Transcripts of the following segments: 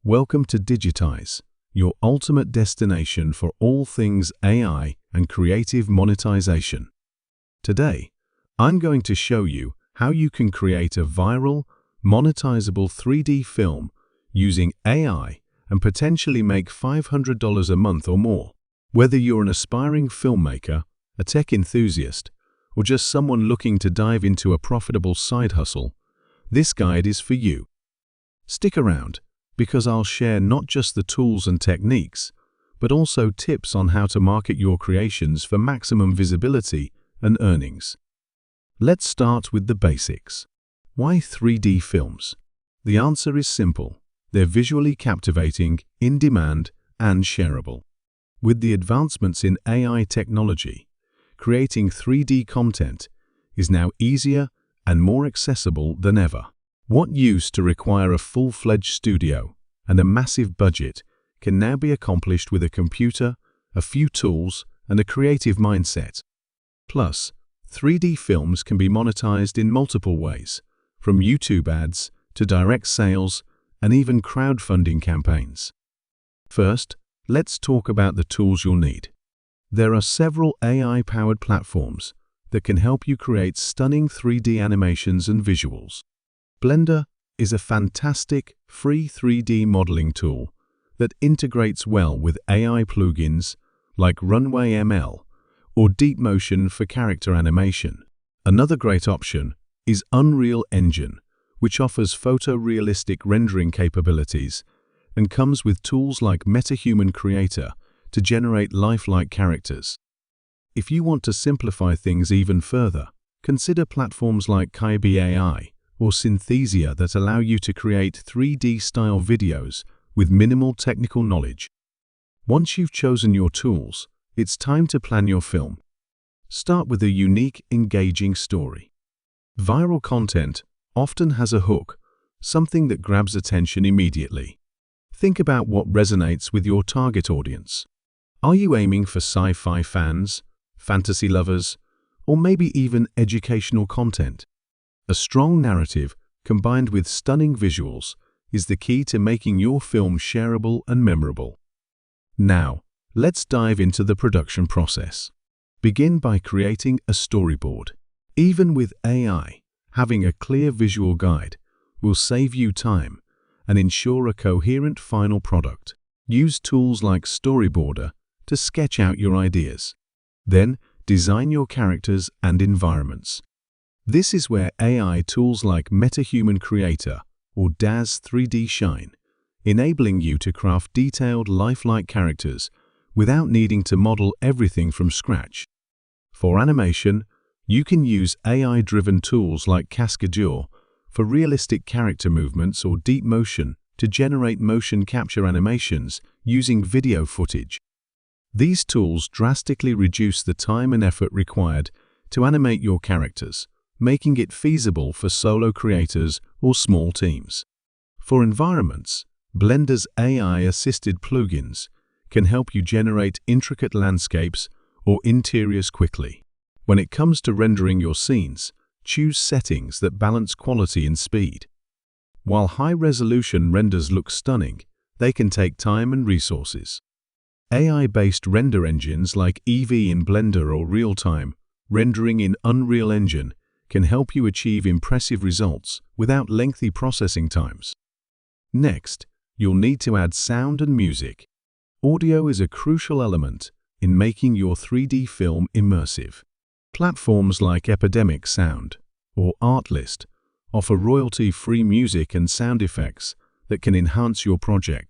Welcome to Digitize, your ultimate destination for all things AI and creative monetization. Today, I'm going to show you how you can create a viral, monetizable 3D film using AI and potentially make $500 a month or more. Whether you're an aspiring filmmaker, a tech enthusiast, or just someone looking to dive into a profitable side hustle, this guide is for you. Stick around, because I'll share not just the tools and techniques, but also tips on how to market your creations for maximum visibility and earnings. Let's start with the basics. Why 3D films? The answer is simple. They're visually captivating, in demand, and shareable. With the advancements in AI technology, creating 3D content is now easier and more accessible than ever. What used to require a full-fledged studio and a massive budget can now be accomplished with a computer, a few tools, and a creative mindset. Plus, 3D films can be monetized in multiple ways, from YouTube ads to direct sales and even crowdfunding campaigns. First, let's talk about the tools you'll need. There are several AI-powered platforms that can help you create stunning 3D animations and visuals. Blender is a fantastic, free 3D modeling tool that integrates well with AI plugins like Runway ML or Deep Motion for character animation. Another great option is Unreal Engine, which offers photorealistic rendering capabilities and comes with tools like MetaHuman Creator to generate lifelike characters. If you want to simplify things even further, consider platforms like Kaibi AI or Synthesia that allow you to create 3D-style videos with minimal technical knowledge. Once you've chosen your tools, it's time to plan your film. Start with a unique, engaging story. Viral content often has a hook, something that grabs attention immediately. Think about what resonates with your target audience. Are you aiming for sci-fi fans, fantasy lovers, or maybe even educational content? A strong narrative combined with stunning visuals is the key to making your film shareable and memorable. Now, let's dive into the production process. Begin by creating a storyboard. Even with AI, having a clear visual guide will save you time and ensure a coherent final product. Use tools like Storyboarder to sketch out your ideas. Then, design your characters and environments. This is where AI tools like MetaHuman Creator or DAZ 3D shine, enabling you to craft detailed, lifelike characters without needing to model everything from scratch. For animation, you can use AI-driven tools like Cascadeur for realistic character movements or Deep Motion to generate motion capture animations using video footage. These tools drastically reduce the time and effort required to animate your characters, making it feasible for solo creators or small teams. For environments, Blender's AI-assisted plugins can help you generate intricate landscapes or interiors quickly. When it comes to rendering your scenes, choose settings that balance quality and speed. While high-resolution renders look stunning, they can take time and resources. AI-based render engines like Eevee in Blender or real-time rendering in Unreal Engine can help you achieve impressive results without lengthy processing times. Next, you'll need to add sound and music. Audio is a crucial element in making your 3D film immersive. Platforms like Epidemic Sound or Artlist offer royalty-free music and sound effects that can enhance your project.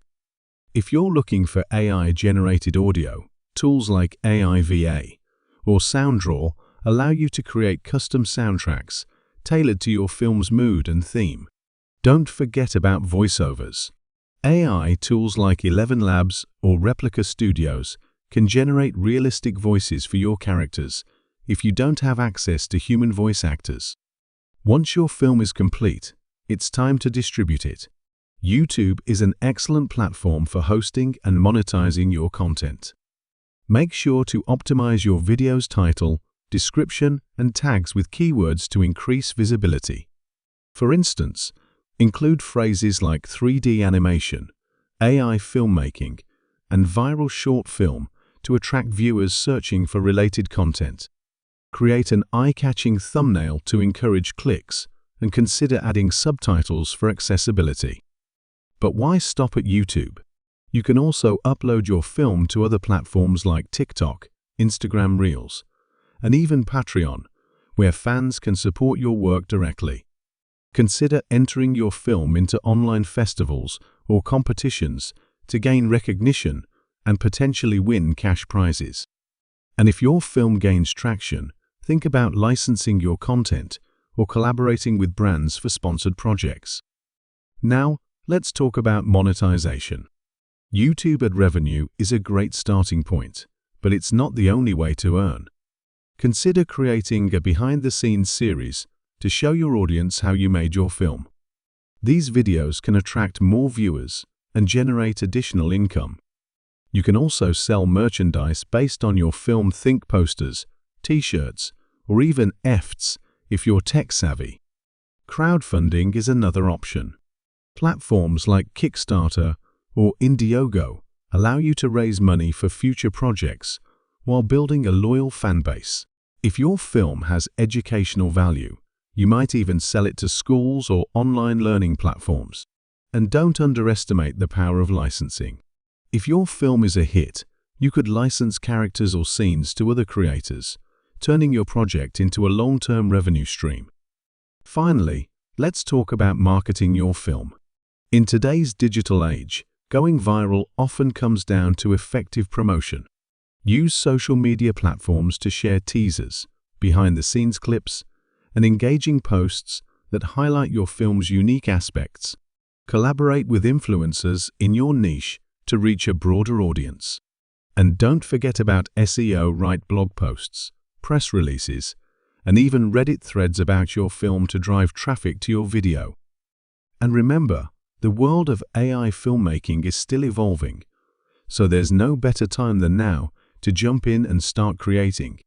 If you're looking for AI-generated audio, tools like AIVA or SoundDraw allow you to create custom soundtracks tailored to your film's mood and theme. Don't forget about voiceovers. AI tools like 11 Labs or Replica Studios can generate realistic voices for your characters if you don't have access to human voice actors. Once your film is complete, it's time to distribute it. YouTube is an excellent platform for hosting and monetizing your content. Make sure to optimize your video's title, description, and tags with keywords to increase visibility. For instance, include phrases like 3D animation AI filmmaking, and viral short film to attract viewers searching for related content. Create an eye-catching thumbnail to encourage clicks, and consider adding subtitles for accessibility. But why stop at YouTube? You can also upload your film to other platforms like TikTok, Instagram Reels, and even Patreon, where fans can support your work directly. Consider entering your film into online festivals or competitions to gain recognition and potentially win cash prizes. And if your film gains traction, think about licensing your content or collaborating with brands for sponsored projects. Now, let's talk about monetization. YouTube ad revenue is a great starting point, but it's not the only way to earn. Consider creating a behind-the-scenes series to show your audience how you made your film. These videos can attract more viewers and generate additional income. You can also sell merchandise based on your film. Think posters, t-shirts, or even EFTs if you're tech-savvy. Crowdfunding is another option. Platforms like Kickstarter or Indiegogo allow you to raise money for future projects while building a loyal fan base. If your film has educational value, you might even sell it to schools or online learning platforms. And don't underestimate the power of licensing. If your film is a hit, you could license characters or scenes to other creators, turning your project into a long-term revenue stream. Finally, let's talk about marketing your film. In today's digital age, going viral often comes down to effective promotion. Use social media platforms to share teasers, behind-the-scenes clips, and engaging posts that highlight your film's unique aspects. Collaborate with influencers in your niche to reach a broader audience. And don't forget about SEO. Write blog posts, press releases, and even Reddit threads about your film to drive traffic to your video. And remember, the world of AI filmmaking is still evolving, so there's no better time than now to jump in and start creating.